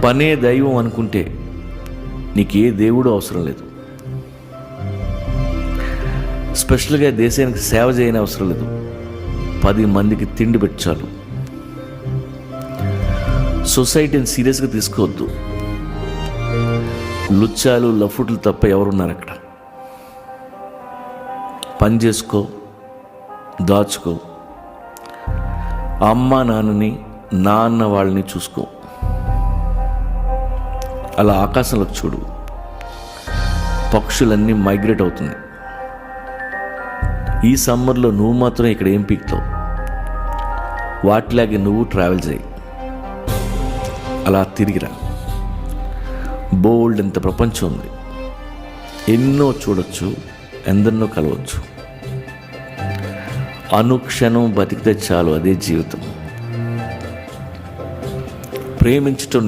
పనే దైవం అనుకుంటే నీకు ఏ దేవుడు అవసరం లేదు. స్పెషల్గా దేశానికి సేవ చేయని అవసరం లేదు. 10 మందికి తిండి పెట్టాలి. సొసైటీని సీరియస్గా తీసుకోవద్దు. లుచ్చాలు లఫుట్లు తప్ప ఎవరున్నారు అక్కడ? పని చేసుకో, దాచుకో, అమ్మ నాన్నని నాన్న వాళ్ళని చూసుకో. అలా ఆకాశంలోకి చూడు, పక్షులన్నీ మైగ్రేట్ అవుతున్నాయి. ఈ సమ్మర్లో నువ్వు మాత్రం ఇక్కడ ఏం పీక్తావు? వాటిలాగే నువ్వు ట్రావెల్ చేయి, అలా తిరిగిరా. బోల్డ్ ఎంత ప్రపంచం ఉంది, ఎన్నో చూడొచ్చు, ఎందరినో కలవచ్చు. అనుక్షణం బతికితే చాలు, అదే జీవితం. ప్రేమించటం